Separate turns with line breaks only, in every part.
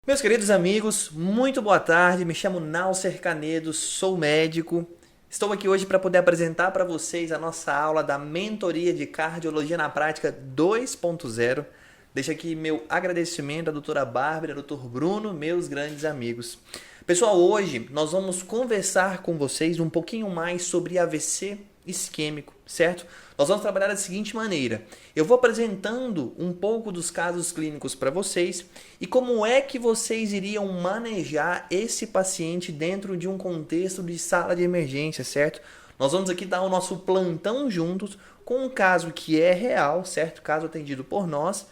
Meus queridos amigos, muito boa tarde. Me chamo Naucer Canedo, sou médico. Estou aqui hoje para poder apresentar para vocês a nossa aula da Mentoria de Cardiologia na Prática 2.0. Deixo aqui meu agradecimento à doutora Bárbara e ao doutor Bruno, meus grandes amigos. Pessoal, hoje nós vamos conversar com vocês um pouquinho mais sobre AVC isquêmico, certo? Nós vamos trabalhar da seguinte maneira. Eu vou apresentando um pouco dos casos clínicos para vocês e como é que vocês iriam manejar esse paciente dentro de um contexto de sala de emergência, certo? Nós vamos aqui dar o nosso plantão juntos com um caso que é real, certo? Caso atendido por nós,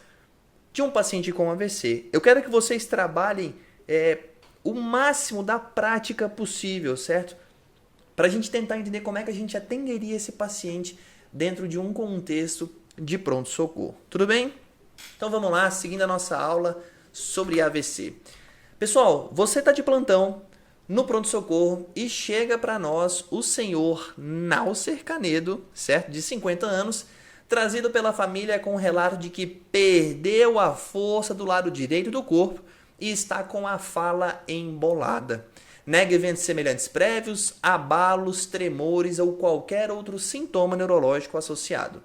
de um paciente com AVC. Eu quero que vocês trabalhem o máximo da prática possível, certo? Para a gente tentar entender como é que a gente atenderia esse paciente dentro de um contexto de pronto-socorro. Tudo bem? Então vamos lá, seguindo a nossa aula sobre AVC. Pessoal, você está de plantão no pronto-socorro e chega para nós o senhor Naucer Canedo, certo? De 50 anos, trazido pela família com o relato de que perdeu a força do lado direito do corpo e está com a fala embolada. Nega eventos semelhantes prévios, abalos, tremores ou qualquer outro sintoma neurológico associado.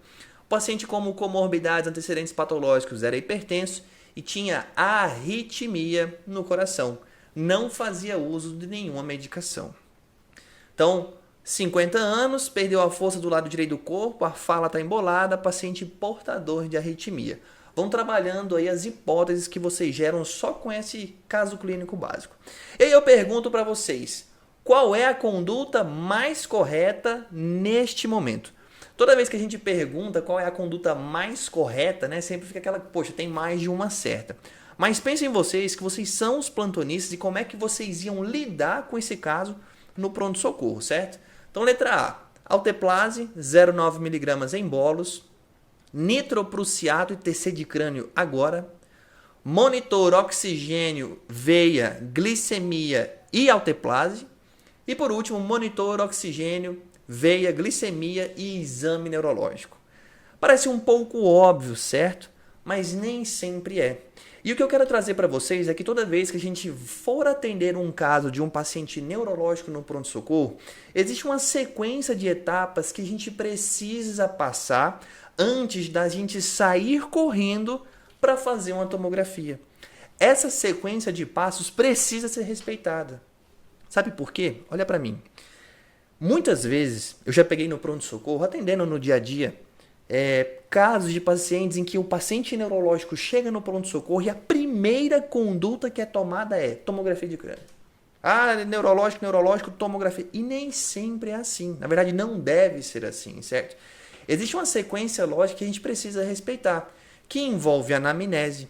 O paciente com comorbidades antecedentes patológicos era hipertenso e tinha arritmia no coração. Não fazia uso de nenhuma medicação. Então, 50 anos, perdeu a força do lado direito do corpo, a fala está embolada, paciente portador de arritmia. Vão trabalhando aí as hipóteses que vocês geram só com esse caso clínico básico. E aí eu pergunto para vocês, qual é a conduta mais correta neste momento? Toda vez que a gente pergunta qual é a conduta mais correta, né, sempre fica aquela, poxa, tem mais de uma certa. Mas pensem vocês que vocês são os plantonistas e como é que vocês iam lidar com esse caso no pronto-socorro, certo? Então, letra A, alteplase, 0,9 mg em bolos, nitroprussiato e TC de crânio agora, monitor oxigênio, veia, glicemia e alteplase, e por último, monitor oxigênio, veia, glicemia e exame neurológico. Parece um pouco óbvio, certo? Mas nem sempre é. E o que eu quero trazer para vocês é que toda vez que a gente for atender um caso de um paciente neurológico no pronto-socorro, existe uma sequência de etapas que a gente precisa passar antes da gente sair correndo para fazer uma tomografia. Essa sequência de passos precisa ser respeitada. Sabe por quê? Olha para mim. Muitas vezes eu já peguei no pronto-socorro, atendendo no dia a dia, casos de pacientes em que o paciente neurológico chega no pronto-socorro e a primeira conduta que é tomada é tomografia de crânio. Ah, neurológico, tomografia. E nem sempre é assim. Na verdade, não deve ser assim, certo? Existe uma sequência lógica que a gente precisa respeitar, que envolve anamnese,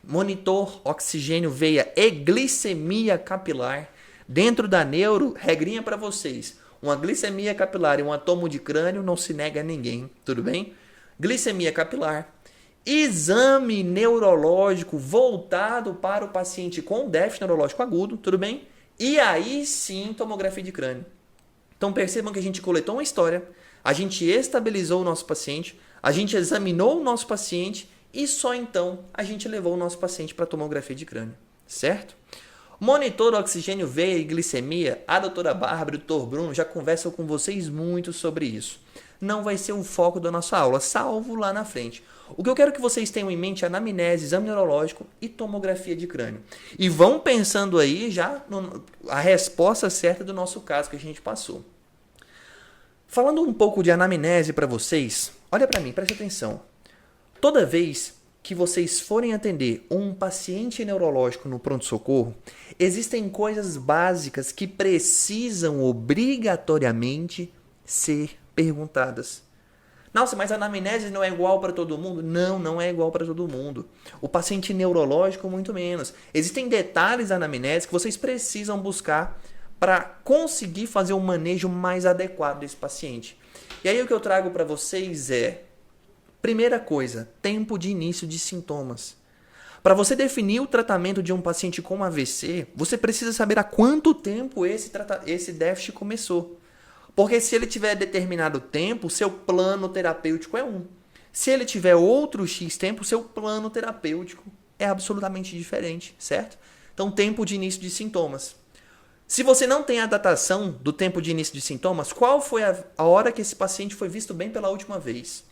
monitor, oxigênio, veia e glicemia capilar. Dentro da neuro, regrinha para vocês. Uma glicemia capilar e um tomo de crânio não se nega a ninguém, tudo bem? Glicemia capilar, exame neurológico voltado para o paciente com déficit neurológico agudo, tudo bem? E aí sim, tomografia de crânio. Então percebam que a gente coletou uma história, a gente estabilizou o nosso paciente, a gente examinou o nosso paciente e só então a gente levou o nosso paciente para tomografia de crânio, certo? Monitor oxigênio, veia e glicemia, a doutora Bárbara e o doutor Bruno já conversam com vocês muito sobre isso. Não vai ser o foco da nossa aula, salvo lá na frente. O que eu quero que vocês tenham em mente é anamnese, exame neurológico e tomografia de crânio. E vão pensando aí já a resposta certa do nosso caso que a gente passou. Falando um pouco de anamnese para vocês, olha para mim, preste atenção. Toda vez que vocês forem atender um paciente neurológico no pronto-socorro, existem coisas básicas que precisam obrigatoriamente ser perguntadas. Nossa, mas a anamnese não é igual para todo mundo? Não, não é igual para todo mundo. O paciente neurológico, muito menos. Existem detalhes da anamnese que vocês precisam buscar para conseguir fazer um manejo mais adequado desse paciente. E aí o que eu trago para vocês é: primeira coisa, tempo de início de sintomas. Para você definir o tratamento de um paciente com AVC, você precisa saber há quanto tempo esse déficit começou. Porque se ele tiver determinado tempo, seu plano terapêutico é um. Se ele tiver outro X tempo, seu plano terapêutico é absolutamente diferente, certo? Então, tempo de início de sintomas. Se você não tem a datação do tempo de início de sintomas, qual foi a hora que esse paciente foi visto bem pela última vez?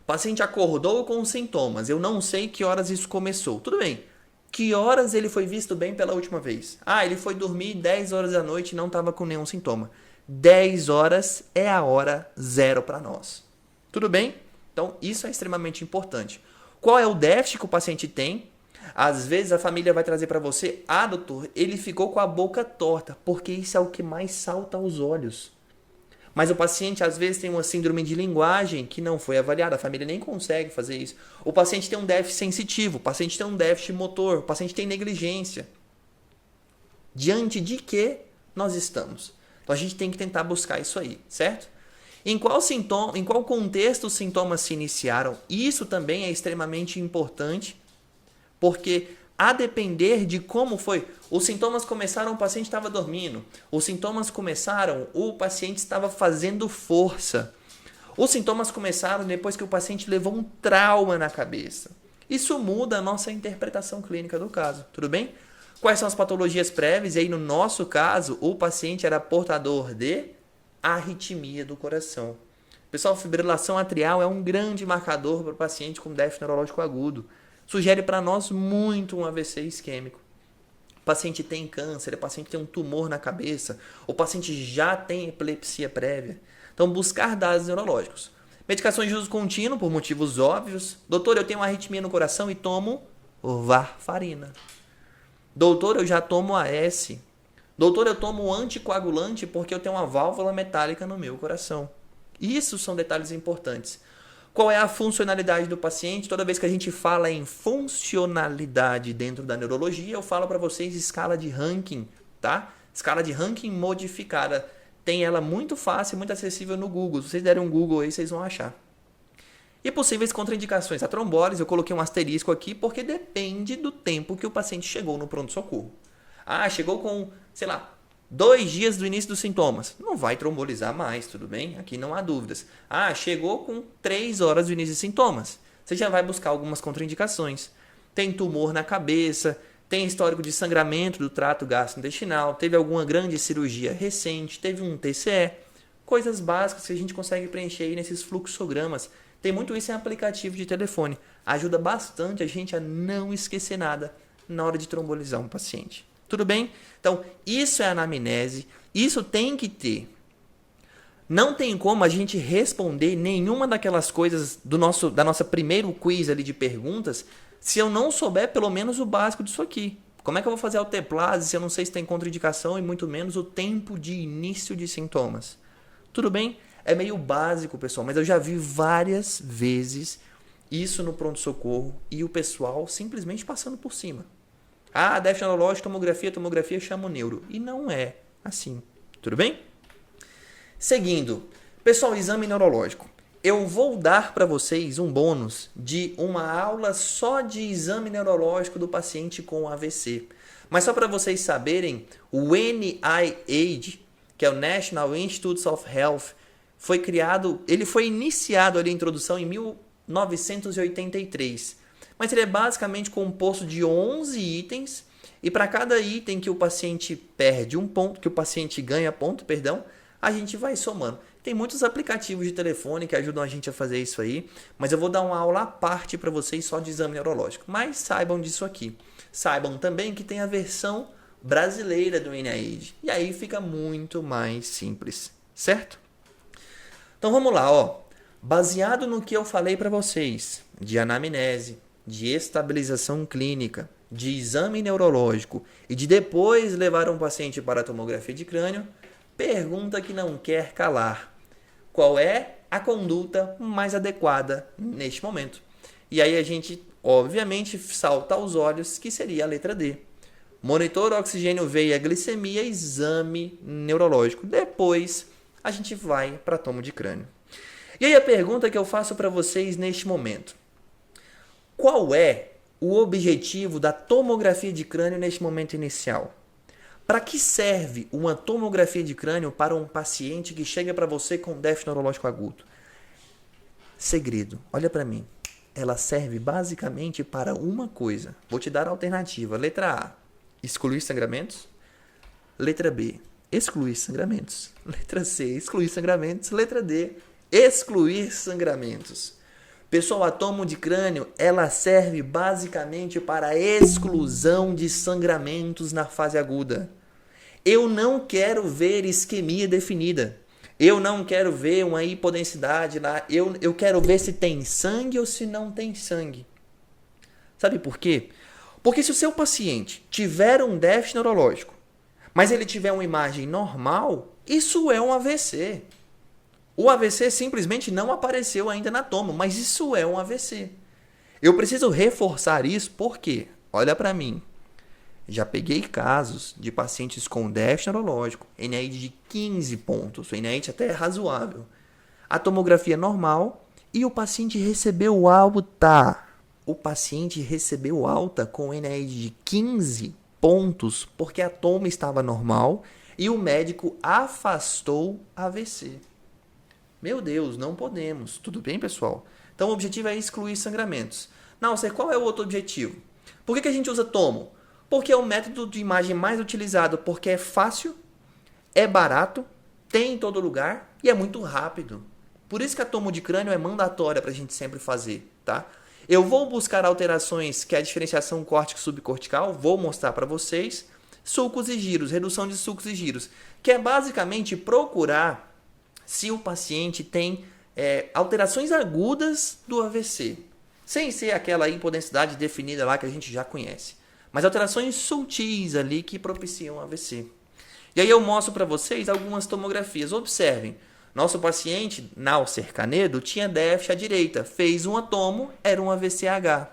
O paciente acordou com os sintomas. Eu não sei que horas isso começou. Tudo bem. Que horas ele foi visto bem pela última vez? Ah, ele foi dormir 10 horas da noite e não estava com nenhum sintoma. 10 horas é a hora zero para nós. Tudo bem? Então, isso é extremamente importante. Qual é o déficit que o paciente tem? Às vezes a família vai trazer para você, doutor, ele ficou com a boca torta, porque isso é o que mais salta aos olhos. Mas o paciente às vezes tem uma síndrome de linguagem que não foi avaliada, a família nem consegue fazer isso. O paciente tem um déficit sensitivo, o paciente tem um déficit motor, o paciente tem negligência. Diante de que nós estamos? Então a gente tem que tentar buscar isso aí, certo? Em qual contexto os sintomas se iniciaram? Isso também é extremamente importante, porque a depender de como foi, os sintomas começaram, o paciente estava dormindo. Os sintomas começaram, o paciente estava fazendo força. Os sintomas começaram depois que o paciente levou um trauma na cabeça. Isso muda a nossa interpretação clínica do caso, tudo bem? Quais são as patologias prévias? E aí, no nosso caso, o paciente era portador de arritmia do coração. Pessoal, fibrilação atrial é um grande marcador para o paciente com déficit neurológico agudo. Sugere para nós muito um AVC isquêmico. O paciente tem câncer, o paciente tem um tumor na cabeça, o paciente já tem epilepsia prévia. Então, buscar dados neurológicos. Medicações de uso contínuo, por motivos óbvios. Doutor, eu tenho uma arritmia no coração e tomo varfarina. Doutor, eu já tomo AS. Doutor, eu tomo anticoagulante porque eu tenho uma válvula metálica no meu coração. Isso são detalhes importantes. Qual é a funcionalidade do paciente? Toda vez que a gente fala em funcionalidade dentro da neurologia, eu falo para vocês escala de Rankin, tá? Escala de Rankin modificada. Tem ela muito fácil, muito acessível no Google. Se vocês derem um Google aí, vocês vão achar. E possíveis contraindicações. A trombólise, eu coloquei um asterisco aqui porque depende do tempo que o paciente chegou no pronto-socorro. Chegou com, 2 dias do início dos sintomas. Não vai trombolizar mais, tudo bem? Aqui não há dúvidas. Chegou com 3 horas do início dos sintomas. Você já vai buscar algumas contraindicações. Tem tumor na cabeça, tem histórico de sangramento do trato gastrointestinal, teve alguma grande cirurgia recente, teve um TCE. Coisas básicas que a gente consegue preencher aí nesses fluxogramas. Tem muito isso em aplicativo de telefone. Ajuda bastante a gente a não esquecer nada na hora de trombolizar um paciente. Tudo bem? Então, isso é anamnese. Isso tem que ter. Não tem como a gente responder nenhuma daquelas coisas da nossa primeiro quiz ali de perguntas se eu não souber pelo menos o básico disso aqui. Como é que eu vou fazer a alteplase se eu não sei se tem contraindicação e muito menos o tempo de início de sintomas? Tudo bem? É meio básico, pessoal, mas eu já vi várias vezes isso no pronto-socorro e o pessoal simplesmente passando por cima. Déficit neurológico, tomografia, chama o neuro. E não é assim. Tudo bem? Seguindo, pessoal, exame neurológico. Eu vou dar para vocês um bônus de uma aula só de exame neurológico do paciente com AVC. Mas só para vocês saberem, o NIH, que é o National Institutes of Health, ele foi iniciado ali a introdução em 1983. Mas ele é basicamente composto de 11 itens e para cada item que o paciente perde um ponto, que o paciente ganha ponto, a gente vai somando. Tem muitos aplicativos de telefone que ajudam a gente a fazer isso aí, mas eu vou dar uma aula à parte para vocês só de exame neurológico. Mas saibam disso aqui. Saibam também que tem a versão brasileira do NIH. E aí fica muito mais simples, certo? Então vamos lá, baseado no que eu falei para vocês de anamnese, de estabilização clínica, de exame neurológico e de depois levar um paciente para a tomografia de crânio, pergunta que não quer calar. Qual é a conduta mais adequada neste momento? E aí a gente, obviamente, salta aos olhos que seria a letra D. Monitor, oxigênio, veia, glicemia, exame neurológico. Depois a gente vai para a tomo de crânio. E aí a pergunta que eu faço para vocês neste momento. Qual é o objetivo da tomografia de crânio neste momento inicial? Para que serve uma tomografia de crânio para um paciente que chega para você com déficit neurológico agudo? Segredo, olha para mim. Ela serve basicamente para uma coisa. Vou te dar a alternativa. Letra A, excluir sangramentos. Letra B, excluir sangramentos. Letra C, excluir sangramentos. Letra D, excluir sangramentos. Pessoal, a tomo de crânio, ela serve basicamente para a exclusão de sangramentos na fase aguda. Eu não quero ver isquemia definida. Eu não quero ver uma hipodensidade lá. Eu quero ver se tem sangue ou se não tem sangue. Sabe por quê? Porque se o seu paciente tiver um déficit neurológico, mas ele tiver uma imagem normal, isso é um AVC. O AVC simplesmente não apareceu ainda na tomo, mas isso é um AVC. Eu preciso reforçar isso porque, olha para mim, já peguei casos de pacientes com déficit neurológico, NIH de 15 pontos, o NIH até é razoável. A tomografia normal e o paciente recebeu alta. O paciente recebeu alta com NIH de 15 pontos porque a tomo estava normal e o médico afastou AVC. Meu Deus, não podemos. Tudo bem, pessoal? Então o objetivo é excluir sangramentos. Não, qual é o outro objetivo? Por que a gente usa tomo? Porque é o método de imagem mais utilizado, porque é fácil, é barato, tem em todo lugar e é muito rápido. Por isso que a tomo de crânio é mandatória para a gente sempre fazer, tá? Eu vou buscar alterações que é a diferenciação córtico-subcortical, vou mostrar para vocês. Sulcos e giros, redução de sulcos e giros, que é basicamente procurar se o paciente tem alterações agudas do AVC, sem ser aquela hipodensidade definida lá que a gente já conhece. Mas alterações sutis ali que propiciam AVC. E aí eu mostro para vocês algumas tomografias. Observem, nosso paciente, Naucer Canedo, tinha déficit à direita. Fez uma tomo, era um AVCH.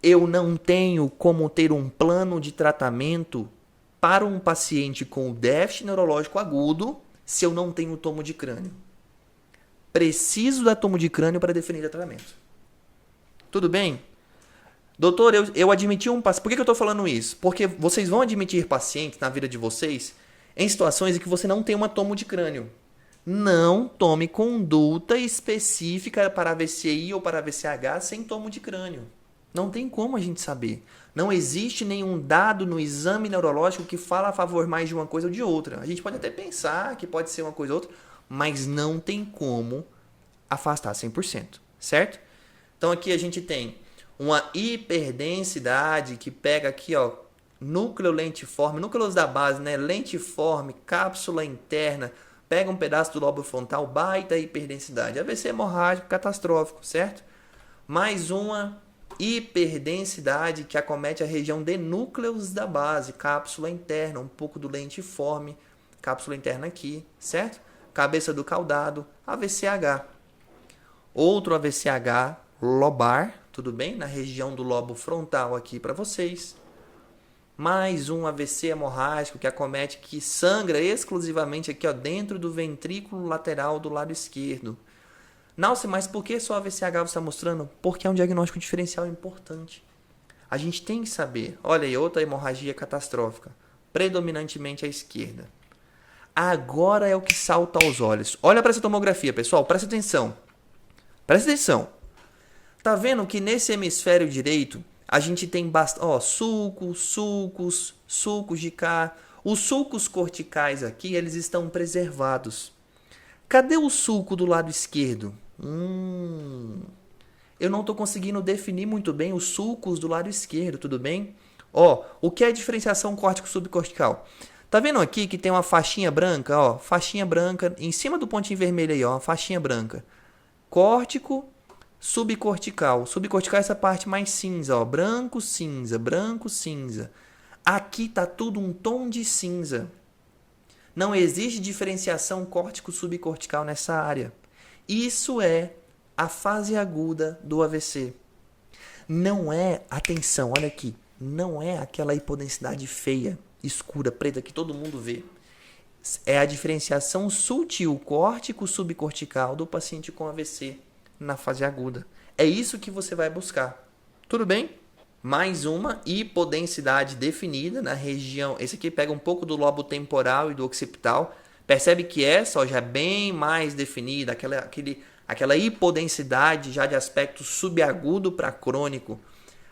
Eu não tenho como ter um plano de tratamento para um paciente com déficit neurológico agudo se eu não tenho tomo de crânio. Preciso da tomo de crânio para definir o tratamento. Tudo bem? Doutor, eu admiti um paciente. Por que eu estou falando isso? Porque vocês vão admitir pacientes na vida de vocês em situações em que você não tem uma tomo de crânio. Não tome conduta específica para AVCI ou para AVCH sem tomo de crânio. Não tem como a gente saber. Não existe nenhum dado no exame neurológico que fala a favor mais de uma coisa ou de outra. A gente pode até pensar que pode ser uma coisa ou outra, mas não tem como afastar 100%, certo? Então aqui a gente tem uma hiperdensidade que pega aqui, ó, núcleo lentiforme, núcleos da base, né, lentiforme, cápsula interna, pega um pedaço do lobo frontal, baita hiperdensidade. AVC hemorrágico catastrófico, certo? Mais uma hiperdensidade que acomete a região de núcleos da base, cápsula interna, um pouco do lentiforme, cápsula interna aqui, certo? Cabeça do caudado, AVCH. Outro AVCH lobar, tudo bem? Na região do lobo frontal aqui para vocês. Mais um AVC hemorrágico que acomete, que sangra exclusivamente aqui, ó, dentro do ventrículo lateral do lado esquerdo. Nauce, mas por que só AVCH você está mostrando? Porque é um diagnóstico diferencial importante. A gente tem que saber. Olha aí, outra hemorragia catastrófica. Predominantemente à esquerda. Agora é o que salta aos olhos. Olha para essa tomografia, pessoal. Presta atenção. Presta atenção. Tá vendo que nesse hemisfério direito a gente tem sulcos de cá. Os sulcos corticais aqui, eles estão preservados. Cadê o sulco do lado esquerdo? Eu não estou conseguindo definir muito bem os sulcos do lado esquerdo, tudo bem? Ó, o que é diferenciação córtico-subcortical? Tá vendo aqui que tem uma faixinha branca, ó, faixinha branca em cima do pontinho vermelho aí, ó, uma faixinha branca. Córtico subcortical. Subcortical é essa parte mais cinza, ó, branco, cinza, branco, cinza. Aqui tá tudo um tom de cinza. Não existe diferenciação córtico-subcortical nessa área. Isso é a fase aguda do AVC. Não é, atenção, olha aqui, não é aquela hipodensidade feia, escura, preta que todo mundo vê. É a diferenciação sutil córtico-subcortical do paciente com AVC na fase aguda. É isso que você vai buscar. Tudo bem? Mais uma hipodensidade definida na região. Esse aqui pega um pouco do lobo temporal e do occipital. Percebe que essa já é bem mais definida, aquela hipodensidade já de aspecto subagudo para crônico.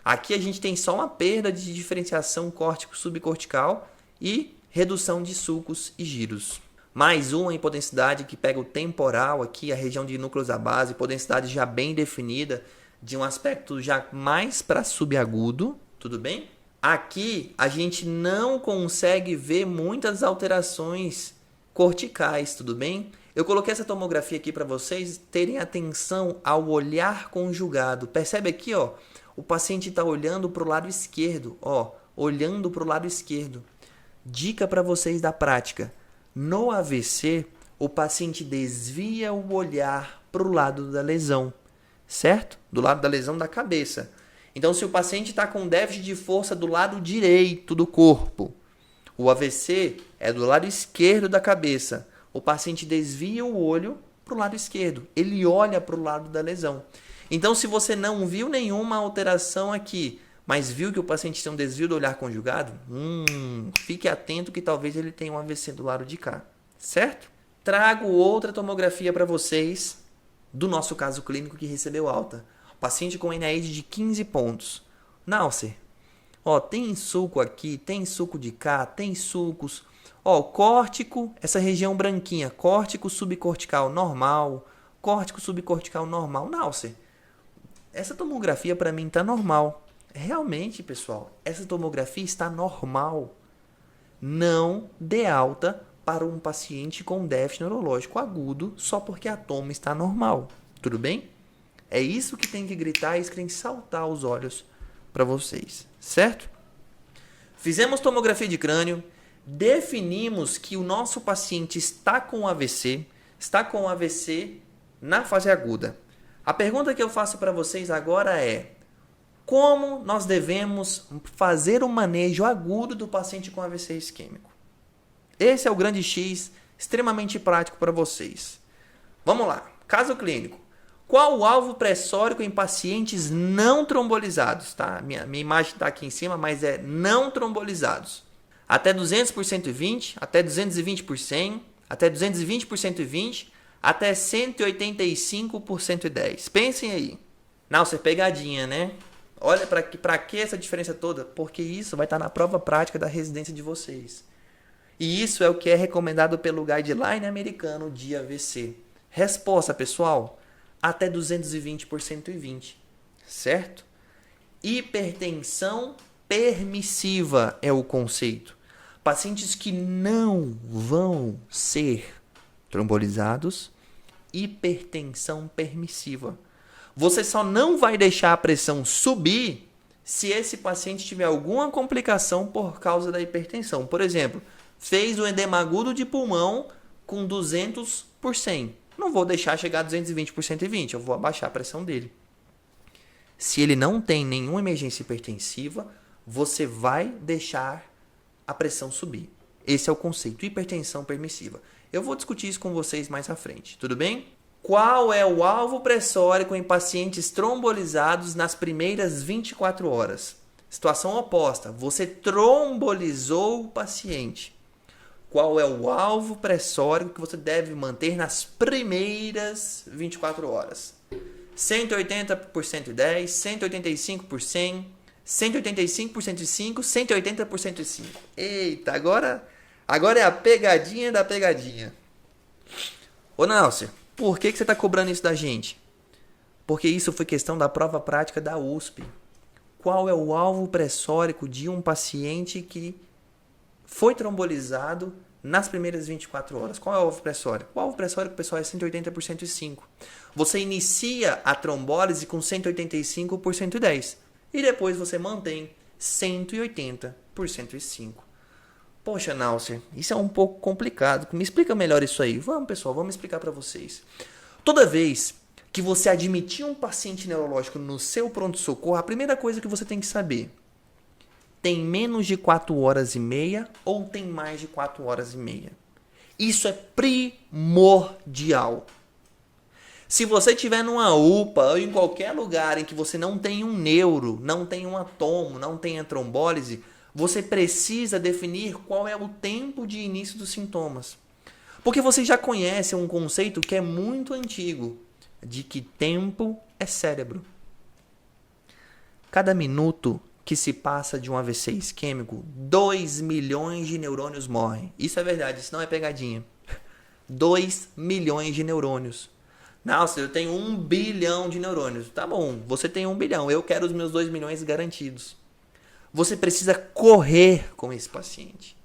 Aqui a gente tem só uma perda de diferenciação córtico-subcortical e redução de sulcos e giros. Mais uma hipodensidade que pega o temporal aqui, a região de núcleos da base, hipodensidade já bem definida, de um aspecto já mais para subagudo, tudo bem? Aqui a gente não consegue ver muitas alterações corticais, tudo bem? Eu coloquei essa tomografia aqui para vocês terem atenção ao olhar conjugado. Percebe aqui, ó, o paciente está olhando para o lado esquerdo, ó, olhando para o lado esquerdo. Dica para vocês da prática. No AVC, o paciente desvia o olhar para o lado da lesão, certo? Do lado da lesão da cabeça. Então, se o paciente está com déficit de força do lado direito do corpo, o AVC é do lado esquerdo da cabeça. O paciente desvia o olho para o lado esquerdo. Ele olha para o lado da lesão. Então, se você não viu nenhuma alteração aqui, mas viu que o paciente tem um desvio do olhar conjugado, fique atento que talvez ele tenha um AVC do lado de cá, certo? Trago outra tomografia para vocês do nosso caso clínico que recebeu alta. Paciente com NIH de 15 pontos. Náusea. Ó, tem sulco aqui, tem sulco de cá, tem sulcos. Ó, córtico, essa região branquinha, córtico subcortical normal, córtico subcortical normal. Náusea. Essa tomografia para mim tá normal. Realmente, pessoal, essa tomografia está normal. Não dê alta para um paciente com déficit neurológico agudo só porque a toma está normal. Tudo bem? É isso que tem que gritar, isso que tem que saltar os olhos para vocês, certo? Fizemos tomografia de crânio, definimos que o nosso paciente está com AVC na fase aguda. A pergunta que eu faço para vocês agora é: como nós devemos fazer o manejo agudo do paciente com AVC isquêmico? Esse é o grande X, extremamente prático para vocês. Vamos lá, caso clínico. Qual o alvo pressórico em pacientes não trombolizados? Tá? Minha imagem está aqui em cima, mas é não trombolizados. Até 200 por 120, até 220 por 100, até 220 por 120, até 185 por 110. Pensem aí. Nossa, é pegadinha, né? Olha para que essa diferença toda? Porque isso vai estar na prova prática da residência de vocês. E isso é o que é recomendado pelo guideline americano de AVC. Resposta, pessoal, até 220 por 120, certo? Hipertensão permissiva é o conceito. Pacientes que não vão ser trombolizados, hipertensão permissiva. Você só não vai deixar a pressão subir se esse paciente tiver alguma complicação por causa da hipertensão. Por exemplo, fez um edema agudo de pulmão com 200 por 100. Não vou deixar chegar a 220 por 120, eu vou abaixar a pressão dele. Se ele não tem nenhuma emergência hipertensiva, você vai deixar a pressão subir. Esse é o conceito, hipertensão permissiva. Eu vou discutir isso com vocês mais à frente, tudo bem? Qual é o alvo pressórico em pacientes trombolizados nas primeiras 24 horas? Situação oposta, você trombolizou o paciente. Qual é o alvo pressórico que você deve manter nas primeiras 24 horas? 180 por 110, 185 por 100, 185 por 105, 180 por 105. Eita, agora é a pegadinha da pegadinha. Ô, Náusea, por que você está cobrando isso da gente? Porque isso foi questão da prova prática da USP. Qual é o alvo pressórico de um paciente que foi trombolizado nas primeiras 24 horas? Qual é o alvo pressórico? O alvo pressórico, pessoal, é 180 por 105. Você inicia a trombólise com 185 por 110. E depois você mantém 180 por 105. Poxa, Náusea, isso é um pouco complicado. Me explica melhor isso aí. Vamos, pessoal, vamos explicar para vocês. Toda vez que você admitir um paciente neurológico no seu pronto-socorro, a primeira coisa que você tem que saber: tem menos de 4 horas e meia ou tem mais de 4 horas e meia? Isso é primordial. Se você estiver numa UPA ou em qualquer lugar em que você não tem um neuro, não tem um atomo, não tem a trombólise, você precisa definir qual é o tempo de início dos sintomas. Porque você já conhece um conceito que é muito antigo, de que tempo é cérebro. cada minuto que se passa de um AVC isquêmico, 2 milhões de neurônios morrem. Isso é verdade, isso não é pegadinha. 2 milhões de neurônios. Nossa, eu tenho 1 bilhão de neurônios. Tá bom, você tem 1 bilhão, eu quero os meus 2 milhões garantidos. Você precisa correr com esse paciente.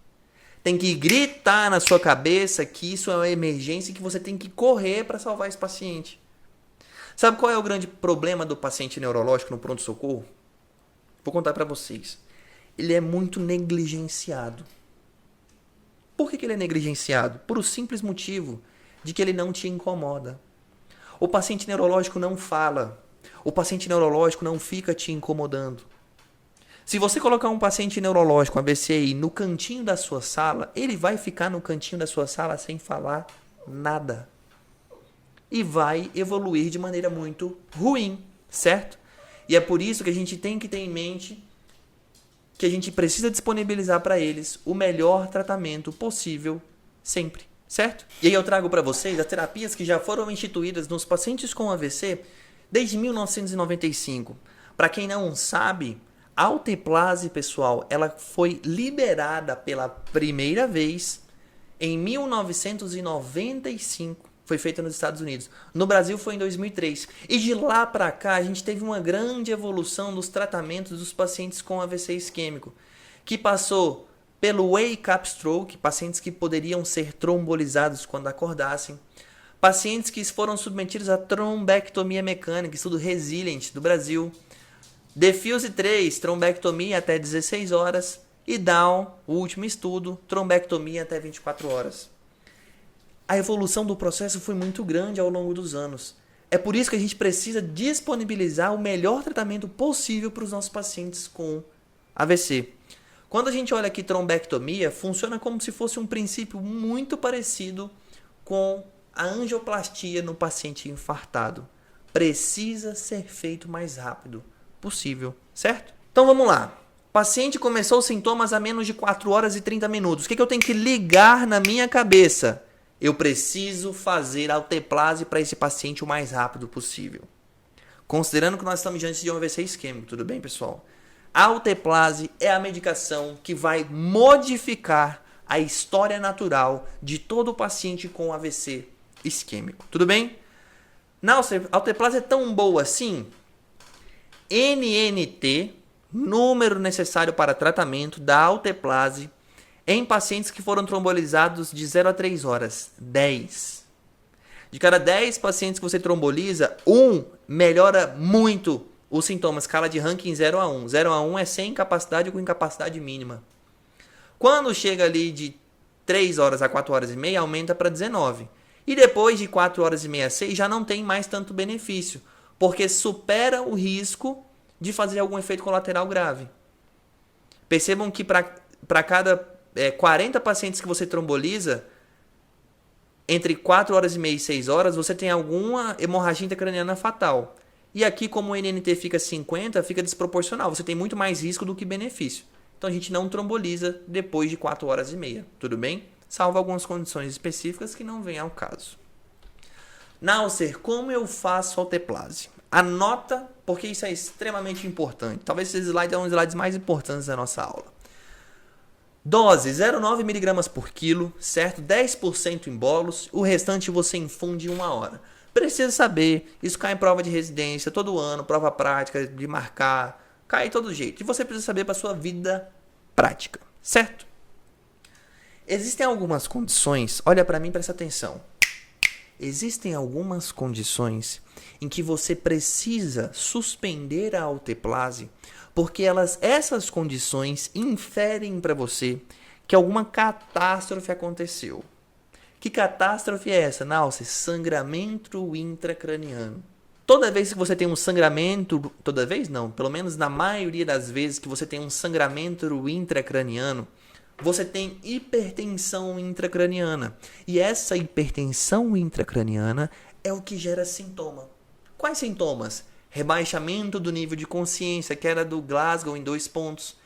Tem que gritar na sua cabeça que isso é uma emergência e que você tem que correr para salvar esse paciente. Sabe qual é o grande problema do paciente neurológico no pronto-socorro? Vou contar para vocês. Ele é muito negligenciado. Por que ele é negligenciado? Por o simples motivo de que ele não te incomoda. O paciente neurológico não fala. O paciente neurológico não fica te incomodando. Se você colocar um paciente neurológico, um AVC, no cantinho da sua sala, ele vai ficar no cantinho da sua sala sem falar nada. E vai evoluir de maneira muito ruim, certo? E é por isso que a gente tem que ter em mente que a gente precisa disponibilizar para eles o melhor tratamento possível sempre, certo? E aí eu trago para vocês as terapias que já foram instituídas nos pacientes com AVC desde 1995. Para quem não sabe, a alteplase, pessoal, ela foi liberada pela primeira vez em 1995. Foi feita nos Estados Unidos. No Brasil foi em 2003. E de lá para cá a gente teve uma grande evolução dos tratamentos dos pacientes com AVC isquêmico, que passou pelo wake-up stroke, pacientes que poderiam ser trombolizados quando acordassem, pacientes que foram submetidos a trombectomia mecânica, estudo Resilient do Brasil, Defuse 3, trombectomia até 16 horas, e Down, o último estudo, trombectomia até 24 horas. A evolução do processo foi muito grande ao longo dos anos. É por isso que a gente precisa disponibilizar o melhor tratamento possível para os nossos pacientes com AVC. Quando a gente olha aqui trombectomia, funciona como se fosse um princípio muito parecido com a angioplastia no paciente infartado. Precisa ser feito o mais rápido possível, certo? Então vamos lá. O paciente começou os sintomas há menos de 4 horas e 30 minutos. O que eu tenho que ligar na minha cabeça? Eu preciso fazer alteplase para esse paciente o mais rápido possível. Considerando que nós estamos diante de um AVC isquêmico, tudo bem, pessoal? A alteplase é a medicação que vai modificar a história natural de todo paciente com AVC isquêmico, tudo bem? Não, a alteplase é tão boa assim? NNT, número necessário para tratamento da alteplase, em pacientes que foram trombolizados de 0 a 3 horas, 10. De cada 10 pacientes que você tromboliza, 1 melhora muito os sintomas. Escala de ranking 0 a 1. 0 a 1 é sem incapacidade ou com incapacidade mínima. Quando chega ali de 3 horas a 4 horas e meia, aumenta para 19. E depois de 4 horas e meia a 6, já não tem mais tanto benefício, porque supera o risco de fazer algum efeito colateral grave. Percebam que para cada 40 pacientes que você tromboliza, entre 4 horas e meia e 6 horas, você tem alguma hemorragia intracraniana fatal. E aqui, como o NNT fica 50, fica desproporcional. Você tem muito mais risco do que benefício. Então a gente não tromboliza depois de 4 horas e meia, tudo bem? Salvo algumas condições específicas que não vêm ao caso. Náuser, como eu faço alteplase? Anota, porque isso é extremamente importante. Talvez esse slide é um dos slides mais importantes da nossa aula. Dose 0,9 mg por quilo, certo? 10% em bolos, o restante você infunde em 1 hora. Precisa saber, isso cai em prova de residência todo ano, prova prática de marcar, cai de todo jeito. E você precisa saber para a sua vida prática, certo? Existem algumas condições, olha para mim, presta atenção. Existem algumas condições em que você precisa suspender a alteplase, porque essas condições inferem para você que alguma catástrofe aconteceu. Que catástrofe é essa? Náusea, sangramento intracraniano. Toda vez que você tem um sangramento, toda vez não, pelo menos na maioria das vezes que você tem um sangramento intracraniano, você tem hipertensão intracraniana. E essa hipertensão intracraniana é o que gera sintoma. Quais sintomas? Rebaixamento do nível de consciência, que era do Glasgow em 2 pontos.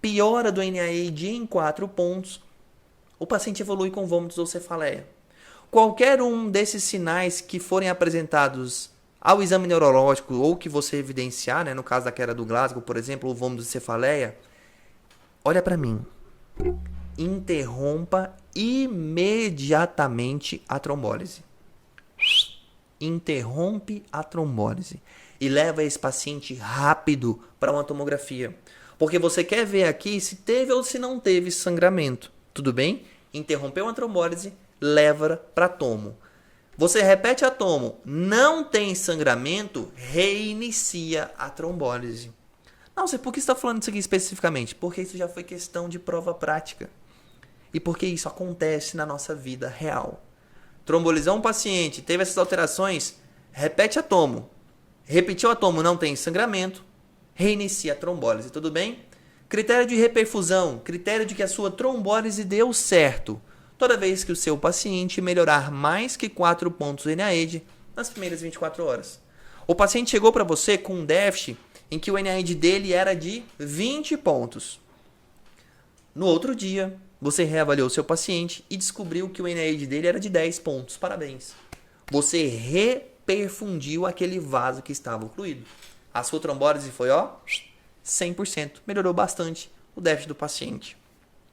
Piora do NIH em 4 pontos. O paciente evolui com vômitos ou cefaleia. Qualquer um desses sinais que forem apresentados ao exame neurológico ou que você evidenciar, né, no caso da queda do Glasgow, por exemplo, ou vômito de cefaleia, olha para mim. Interrompa imediatamente a trombólise. Interrompe a trombólise e leva esse paciente rápido para uma tomografia. Porque você quer ver aqui se teve ou se não teve sangramento. Tudo bem? Interrompeu a trombólise, leva para tomo. Você repete a tomo, não tem sangramento, reinicia a trombólise. Não sei por que você está falando isso aqui especificamente. Porque isso já foi questão de prova prática. E porque isso acontece na nossa vida real. Trombolizou um paciente, teve essas alterações, repete a tomo. Repetiu a tomo, não tem sangramento, reinicia a trombólise, tudo bem? Critério de reperfusão, critério de que a sua trombólise deu certo. Toda vez que o seu paciente melhorar mais que 4 pontos NaED nas primeiras 24 horas. O paciente chegou para você com um déficit em que o NaED dele era de 20 pontos. No outro dia, você reavaliou o seu paciente e descobriu que o NaED dele era de 10 pontos. Parabéns. Você reperfundiu aquele vaso que estava ocluído. A sua trombólise foi, 100%. Melhorou bastante o déficit do paciente.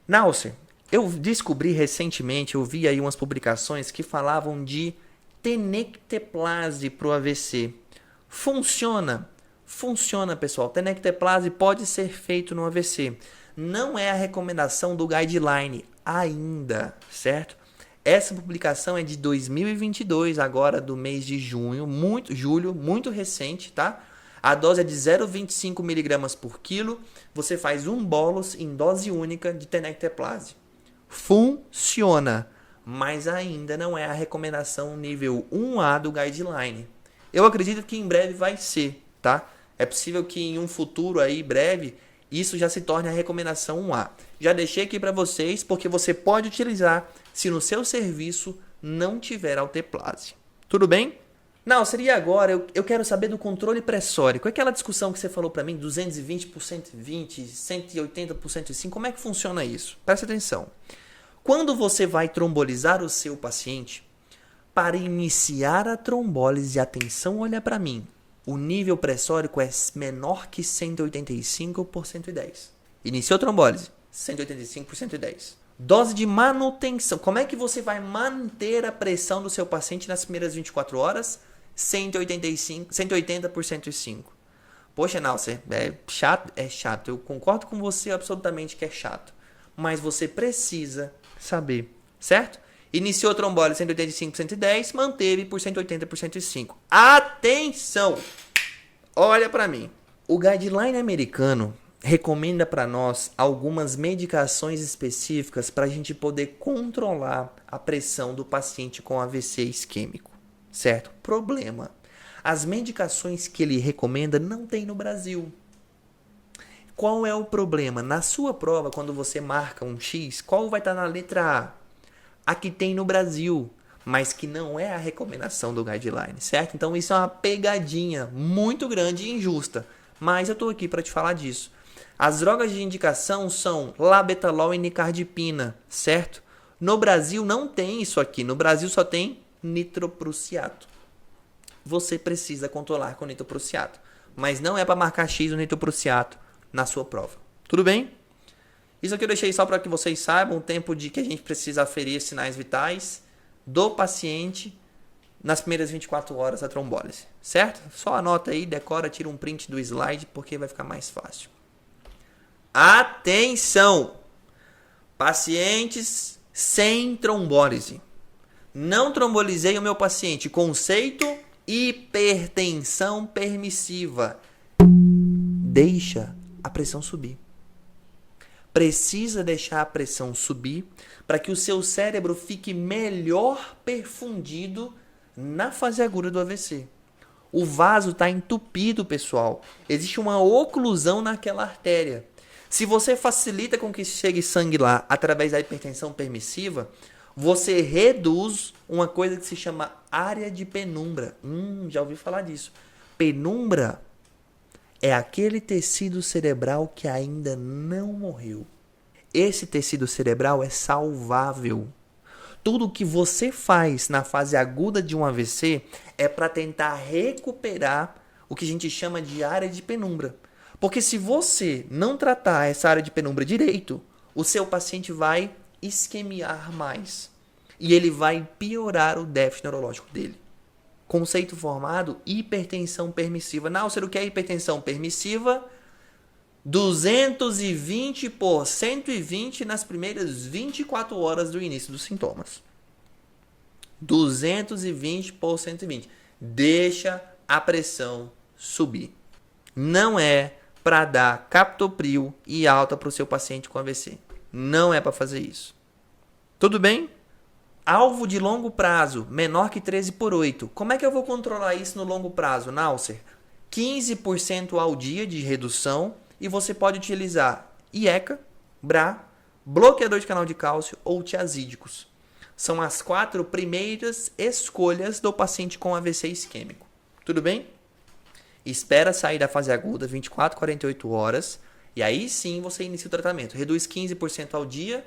Náusea. Eu descobri recentemente, eu vi aí umas publicações que falavam de tenecteplase para o AVC. Funciona. Funciona, pessoal. Tenecteplase pode ser feito no AVC. Não é a recomendação do guideline ainda, certo? Essa publicação é de 2022, agora do mês de julho, muito recente, tá? A dose é de 0,25 mg por quilo. Você faz um bolus em dose única de tenecteplase. Funciona, mas ainda não é a recomendação nível 1A do guideline. Eu acredito que em breve vai ser, tá? É possível que em um futuro aí breve isso já se torne a recomendação 1A. Já deixei aqui para vocês porque você pode utilizar se no seu serviço não tiver alteplase. Tudo bem? Não, seria agora, eu quero saber do controle pressórico. Aquela discussão que você falou para mim, 220 por 120, 180 por 105, como é que funciona isso? Presta atenção. Quando você vai trombolizar o seu paciente, para iniciar a trombólise, atenção, olha para mim, o nível pressórico é menor que 185 por 110. Iniciou a trombólise, 185 por 110. Dose de manutenção. Como é que você vai manter a pressão do seu paciente nas primeiras 24 horas? 180 por 105. Poxa, Náusea, é chato? É chato. Eu concordo com você absolutamente que é chato. Mas você precisa saber, certo? Iniciou a trombólise 185 por 110, manteve por 180 por 105. Atenção! Olha para mim. O guideline americano recomenda para nós algumas medicações específicas para a gente poder controlar a pressão do paciente com AVC isquêmico, certo? Problema. As medicações que ele recomenda não tem no Brasil. Qual é o problema? Na sua prova, quando você marca um X, qual vai estar na letra A? A que tem no Brasil, mas que não é a recomendação do guideline, certo? Então isso é uma pegadinha muito grande e injusta, mas eu estou aqui para te falar disso. As drogas de indicação são labetalol e nicardipina, certo? No Brasil não tem isso aqui, no Brasil só tem nitroprusiato. Você precisa controlar com nitroprusiato, mas não é para marcar X o nitroprusiato na sua prova. Tudo bem? Isso aqui eu deixei só para que vocês saibam o tempo de que a gente precisa aferir sinais vitais do paciente nas primeiras 24 horas da trombólise, certo? Só anota aí, decora, tira um print do slide porque vai ficar mais fácil. Atenção! Pacientes sem trombólise. Não trombolizei o meu paciente. Conceito: hipertensão permissiva. Deixa a pressão subir. Precisa deixar a pressão subir para que o seu cérebro fique melhor perfundido na fase aguda do AVC. O vaso está entupido, pessoal. Existe uma oclusão naquela artéria. Se você facilita com que chegue sangue lá através da hipertensão permissiva, você reduz uma coisa que se chama área de penumbra. Já ouvi falar disso. Penumbra é aquele tecido cerebral que ainda não morreu. Esse tecido cerebral é salvável. Tudo que você faz na fase aguda de um AVC é para tentar recuperar o que a gente chama de área de penumbra. Porque se você não tratar essa área de penumbra direito, o seu paciente vai isquemiar mais. E ele vai piorar o déficit neurológico dele. Conceito formado, hipertensão permissiva. Náuser, o que é hipertensão permissiva? 220 por 120 nas primeiras 24 horas do início dos sintomas. 220 por 120. Deixa a pressão subir. Não é para dar captopril e alta para o seu paciente com AVC. Não é para fazer isso. Tudo bem? Alvo de longo prazo, menor que 13/8. Como é que eu vou controlar isso no longo prazo, Náuser? 15% ao dia de redução e você pode utilizar IECA, BRA, bloqueador de canal de cálcio ou tiazídicos. São as 4 primeiras escolhas do paciente com AVC isquêmico. Tudo bem? Espera sair da fase aguda 24 a 48 horas e aí sim você inicia o tratamento. Reduz 15% ao dia,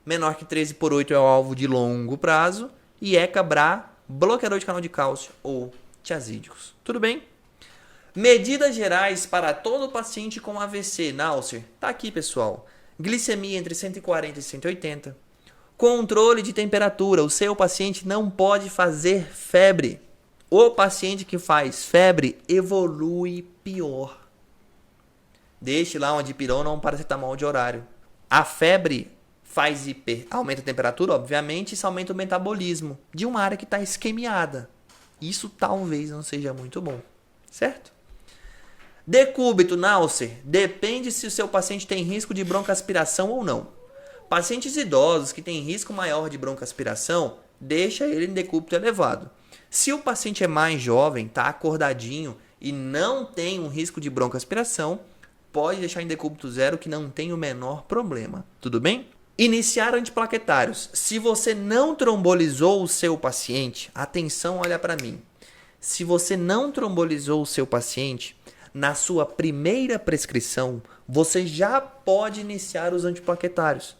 menor que 13/8 é o alvo de longo prazo, IECA, BRA, bloqueador de canal de cálcio ou tiazídicos. Tudo bem? Medidas gerais para todo paciente com AVC, Náuser. Tá aqui, pessoal. Glicemia entre 140 e 180. Controle de temperatura. O seu paciente não pode fazer febre. O paciente que faz febre evolui pior. Deixe lá uma dipirona ou um paracetamol de horário. A febre faz aumenta a temperatura, obviamente, isso aumenta o metabolismo de uma área que está isquemiada. Isso talvez não seja muito bom, certo? Decúbito, Náuser, depende se o seu paciente tem risco de broncoaspiração ou não. Pacientes idosos que têm risco maior de broncoaspiração, deixa ele em decúbito elevado. Se o paciente é mais jovem, está acordadinho e não tem um risco de broncoaspiração, pode deixar em decúbito zero que não tem o menor problema. Tudo bem? Iniciar antiplaquetários. Se você não trombolizou o seu paciente, atenção, olha para mim. Se você não trombolizou o seu paciente, na sua primeira prescrição, você já pode iniciar os antiplaquetários.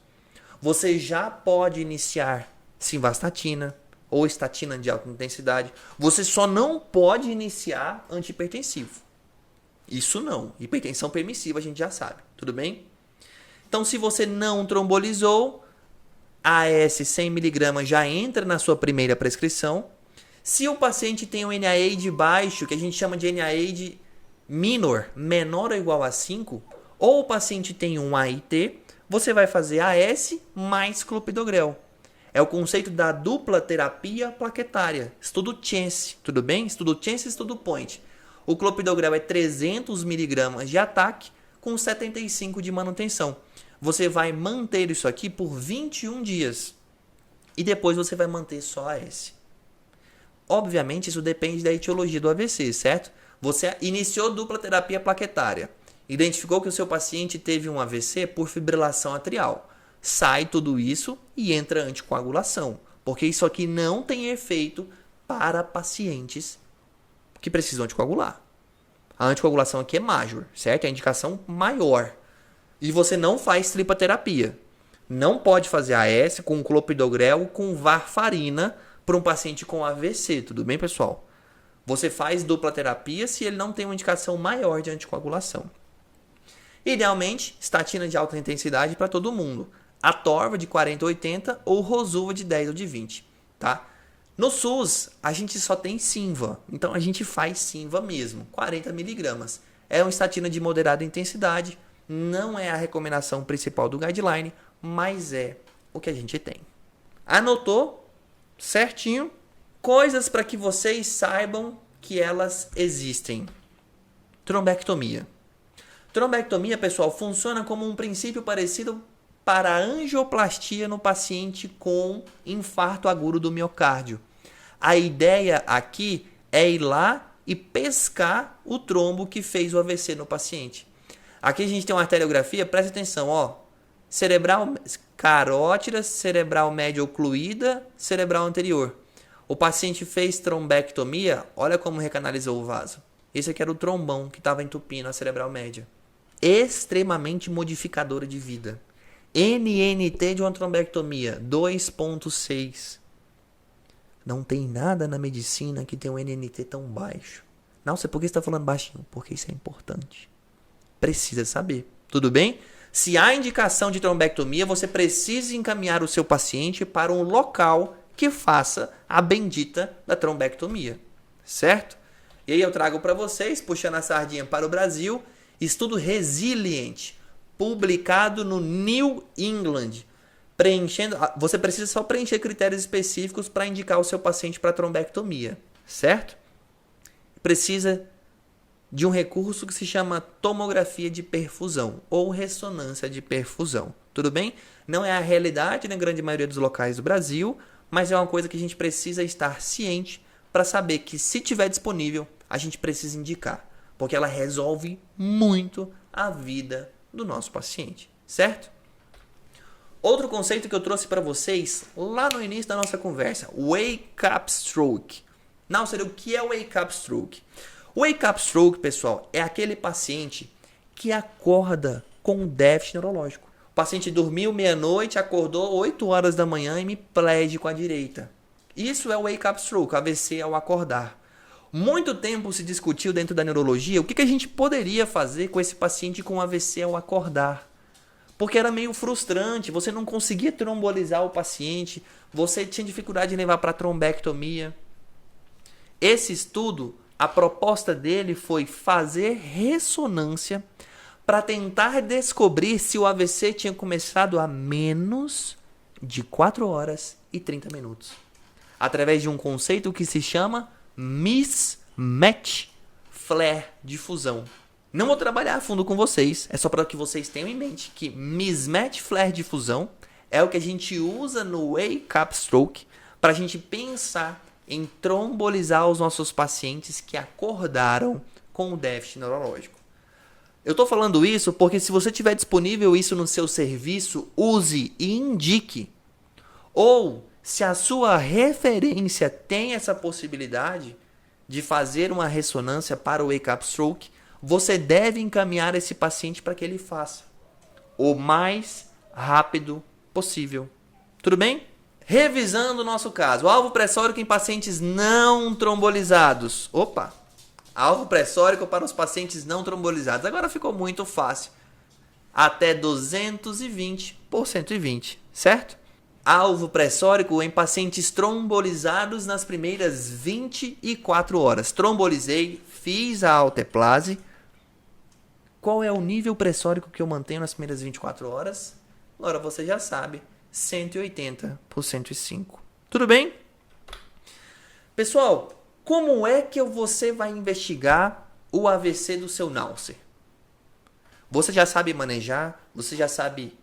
Você já pode iniciar simvastatina ou estatina de alta intensidade. Você só não pode iniciar antihipertensivo. Isso não. Hipertensão permissiva a gente já sabe. Tudo bem? Então, se você não trombolizou, AS 100mg já entra na sua primeira prescrição. Se o paciente tem um NIH baixo, que a gente chama de NIH minor, menor ou igual a 5, ou o paciente tem um AIT, você vai fazer AS mais clopidogrel. É o conceito da dupla terapia plaquetária. Estudo Chance, tudo bem? Estudo Chance e estudo Point. O clopidogrel é 300mg de ataque com 75 de manutenção. Você vai manter isso aqui por 21 dias. E depois você vai manter só AS. Obviamente, isso depende da etiologia do AVC, certo? Você iniciou dupla terapia plaquetária. Identificou que o seu paciente teve um AVC por fibrilação atrial. Sai tudo isso e entra anticoagulação. Porque isso aqui não tem efeito para pacientes que precisam anticoagular. A anticoagulação aqui é major, certo? É a indicação maior. E você não faz tripaterapia. Não pode fazer AS com clopidogrel com varfarina para um paciente com AVC. Tudo bem, pessoal? Você faz dupla terapia se ele não tem uma indicação maior de anticoagulação. Idealmente, estatina de alta intensidade para todo mundo. Atorva de 40 a 80 ou Rosuva de 10 ou de 20. Tá? No SUS, a gente só tem Simva. Então, a gente faz Simva mesmo. 40mg. É uma estatina de moderada intensidade. Não é a recomendação principal do guideline, mas é o que a gente tem. Anotou? Certinho? Coisas para que vocês saibam que elas existem. Trombectomia. Trombectomia, pessoal, funciona como um princípio parecido para a angioplastia no paciente com infarto agudo do miocárdio. A ideia aqui é ir lá e pescar o trombo que fez o AVC no paciente. Aqui a gente tem uma arteriografia, presta atenção, ó. Cerebral carótida, cerebral média ocluída, cerebral anterior. O paciente fez trombectomia, olha como recanalizou o vaso. Esse aqui era o trombão que estava entupindo a cerebral média. Extremamente modificadora de vida. NNT de uma trombectomia, 2,6. Não tem nada na medicina que tenha um NNT tão baixo. Não sei por que você está falando baixinho, porque isso é importante. Precisa saber, tudo bem? Se há indicação de trombectomia, você precisa encaminhar o seu paciente para um local que faça a bendita da trombectomia, certo? E aí eu trago para vocês, puxando a sardinha para o Brasil, estudo Resilient, publicado no New England. Você precisa só preencher critérios específicos para indicar o seu paciente para trombectomia, certo? Precisa de um recurso que se chama tomografia de perfusão ou ressonância de perfusão, tudo bem? Não é a realidade na grande maioria dos locais do Brasil, mas é uma coisa que a gente precisa estar ciente para saber que, se tiver disponível, a gente precisa indicar, porque ela resolve muito a vida do nosso paciente, certo? Outro conceito que eu trouxe para vocês lá no início da nossa conversa, Wake Up Stroke. Não, seria o que é o Wake Up Stroke? O Wake Up Stroke, pessoal, é aquele paciente que acorda com um déficit neurológico. O paciente dormiu meia-noite, acordou 8 horas da manhã e me plege com a direita. Isso é o Wake Up Stroke, AVC ao acordar. Muito tempo se discutiu dentro da neurologia o que a gente poderia fazer com esse paciente com AVC ao acordar. Porque era meio frustrante, você não conseguia trombolizar o paciente, você tinha dificuldade em levar para trombectomia. Esse estudo, a proposta dele foi fazer ressonância para tentar descobrir se o AVC tinha começado a menos de 4 horas e 30 minutos. Através de um conceito que se chama mismatch flare difusão. Não vou trabalhar a fundo com vocês, é só para que vocês tenham em mente que mismatch flare difusão é o que a gente usa no Wake Up Stroke para a gente pensar em trombolizar os nossos pacientes que acordaram com o déficit neurológico. Eu estou falando isso porque, se você tiver disponível isso no seu serviço, use e indique. Ou, se a sua referência tem essa possibilidade de fazer uma ressonância para o Wake Up Stroke, você deve encaminhar esse paciente para que ele faça o mais rápido possível. Tudo bem? Revisando o nosso caso, alvo pressórico em pacientes não trombolizados. Opa! Alvo pressórico para os pacientes não trombolizados. Agora ficou muito fácil. Até 220 por 120, certo? Alvo pressórico em pacientes trombolizados nas primeiras 24 horas. Trombolizei, fiz a alteplase. Qual é o nível pressórico que eu mantenho nas primeiras 24 horas? Agora você já sabe, 180 por 105. Tudo bem? Pessoal, como é que você vai investigar o AVC do seu Nalcer? Você já sabe manejar, você já sabe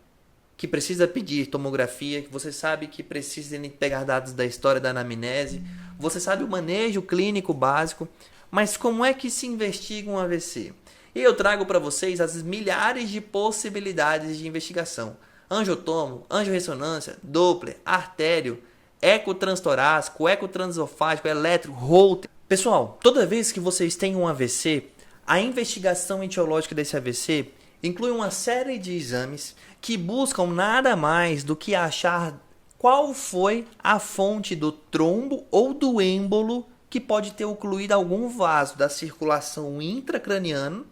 que precisa pedir tomografia, você sabe que precisa pegar dados da história da anamnese, você sabe o manejo clínico básico, mas como é que se investiga um AVC? E eu trago para vocês as milhares de possibilidades de investigação. Angiotomo, angiorressonância, Doppler, artério, ecotranstorácico, ecotransesofágico, eletro, Holter. Pessoal, toda vez que vocês têm um AVC, a investigação etiológica desse AVC inclui uma série de exames que buscam nada mais do que achar qual foi a fonte do trombo ou do êmbolo que pode ter ocluído algum vaso da circulação intracraniana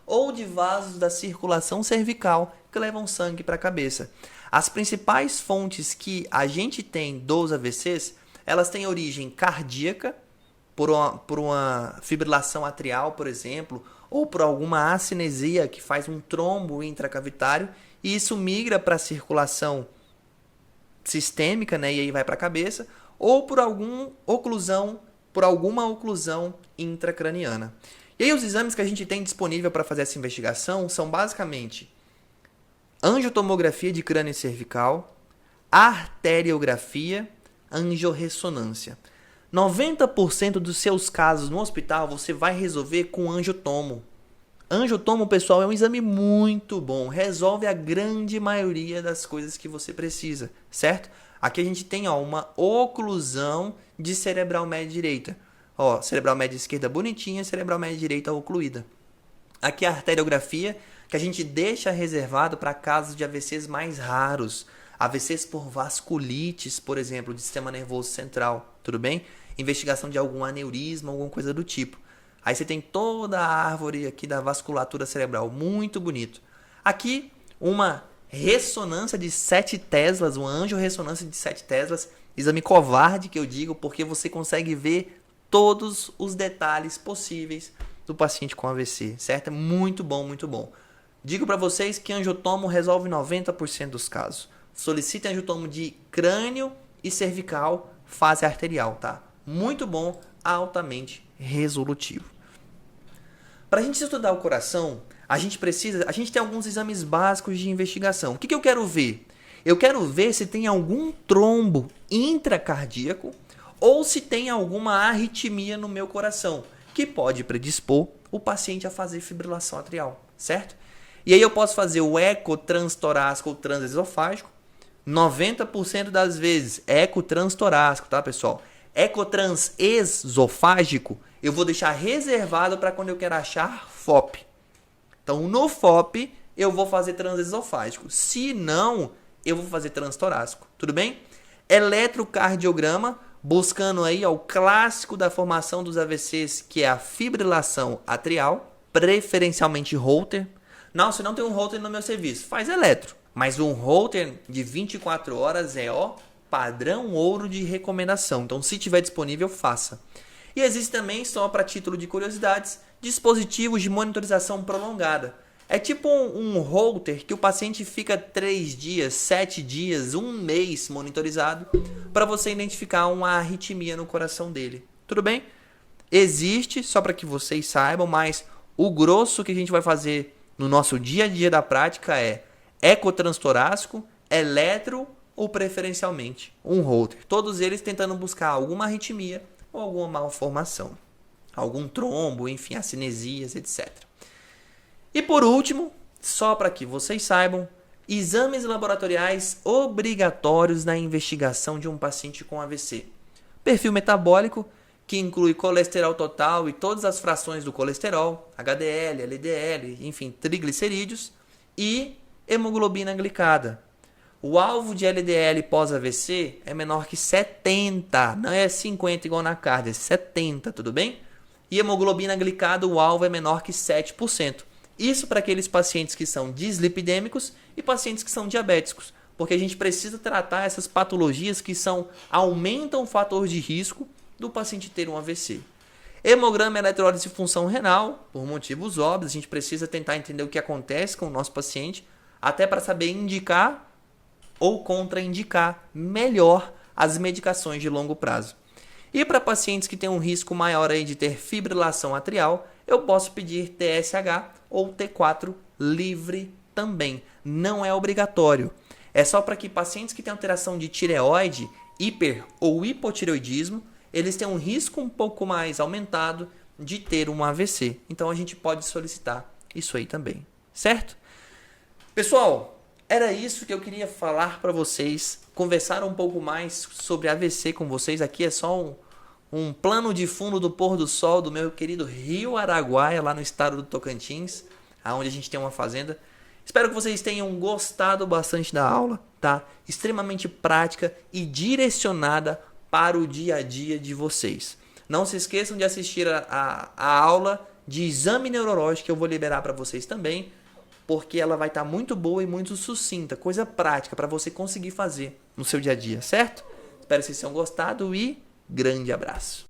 ou de vasos da circulação cervical que levam sangue para a cabeça. As principais fontes que a gente tem dos AVCs, elas têm origem cardíaca, por uma fibrilação atrial, por exemplo, ou por alguma acinesia que faz um trombo intracavitário, e isso migra para a circulação sistêmica, né, e aí vai para a cabeça, ou por alguma oclusão intracraniana. E aí os exames que a gente tem disponível para fazer essa investigação são basicamente angiotomografia de crânio cervical, arteriografia, angiorressonância. 90% dos seus casos no hospital você vai resolver com angiotomo. Angiotomo, pessoal, é um exame muito bom. Resolve a grande maioria das coisas que você precisa, certo? Aqui a gente tem uma oclusão de cerebral média direita. Cerebral média esquerda bonitinha, cerebral média direita ocluída. Aqui a arteriografia que a gente deixa reservado para casos de AVCs mais raros. AVCs por vasculites, por exemplo, de sistema nervoso central, tudo bem? Investigação de algum aneurisma, alguma coisa do tipo. Aí você tem toda a árvore aqui da vasculatura cerebral, muito bonito. Aqui, uma ressonância de 7 teslas, uma angiorressonância de 7 teslas, exame covarde que eu digo, porque você consegue ver todos os detalhes possíveis do paciente com AVC, certo? É muito bom, muito bom. Digo para vocês que angiotomo resolve 90% dos casos. Solicitem angiotomo de crânio e cervical, fase arterial, tá? Muito bom, altamente resolutivo. Para a gente estudar o coração, a gente tem alguns exames básicos de investigação. O que eu quero ver? Eu quero ver se tem algum trombo intracardíaco ou se tem alguma arritmia no meu coração, que pode predispor o paciente a fazer fibrilação atrial, certo? E aí eu posso fazer o eco transtorácico ou transesofágico. 90% das vezes, eco transtorácico, tá, pessoal? Eco transesofágico, eu vou deixar reservado para quando eu quero achar FOP. Então, no FOP, eu vou fazer transesofágico. Se não, eu vou fazer transtorácico. Tudo bem? Eletrocardiograma, buscando aí o clássico da formação dos AVCs, que é a fibrilação atrial, preferencialmente Holter. Não, se não tem um Holter no meu serviço, faz eletro. Mas um Holter de 24 horas é padrão ouro de recomendação. Então, se tiver disponível, faça. E existe também, só para título de curiosidades, dispositivos de monitorização prolongada. É tipo um Holter que o paciente fica 3 dias, 7 dias, 1 mês monitorizado para você identificar uma arritmia no coração dele. Tudo bem? Existe, só para que vocês saibam, mas o grosso que a gente vai fazer no nosso dia a dia da prática é ecotranstorácico, eletro ou preferencialmente um Holter. Todos eles tentando buscar alguma arritmia ou alguma malformação, algum trombo, enfim, acinesias, etc. E por último, só para que vocês saibam, exames laboratoriais obrigatórios na investigação de um paciente com AVC. Perfil metabólico, que inclui colesterol total e todas as frações do colesterol, HDL, LDL, enfim, triglicerídeos, e hemoglobina glicada. O alvo de LDL pós-AVC é menor que 70, não é 50 igual na cardio, é 70, tudo bem? E hemoglobina glicada, o alvo é menor que 7%. Isso para aqueles pacientes que são dislipidêmicos e pacientes que são diabéticos, porque a gente precisa tratar essas patologias que aumentam o fator de risco do paciente ter um AVC. Hemograma, eletrólise e função renal, por motivos óbvios, a gente precisa tentar entender o que acontece com o nosso paciente, até para saber indicar ou contraindicar melhor as medicações de longo prazo. E para pacientes que têm um risco maior aí de ter fibrilação atrial, eu posso pedir TSH ou T4 livre também. Não é obrigatório. É só para que pacientes que têm alteração de tireoide, hiper ou hipotireoidismo, eles têm um risco um pouco mais aumentado de ter um AVC. Então a gente pode solicitar isso aí também, certo? Pessoal, era isso que eu queria falar para vocês, conversar um pouco mais sobre AVC com vocês. Aqui é só um plano de fundo do pôr do sol do meu querido Rio Araguaia, lá no estado do Tocantins, onde a gente tem uma fazenda. Espero que vocês tenham gostado bastante da aula, tá? Extremamente prática e direcionada para o dia a dia de vocês. Não se esqueçam de assistir a aula de exame neurológico que eu vou liberar para vocês também, porque ela vai estar muito boa e muito sucinta, coisa prática para você conseguir fazer no seu dia a dia, certo? Espero que vocês tenham gostado e grande abraço.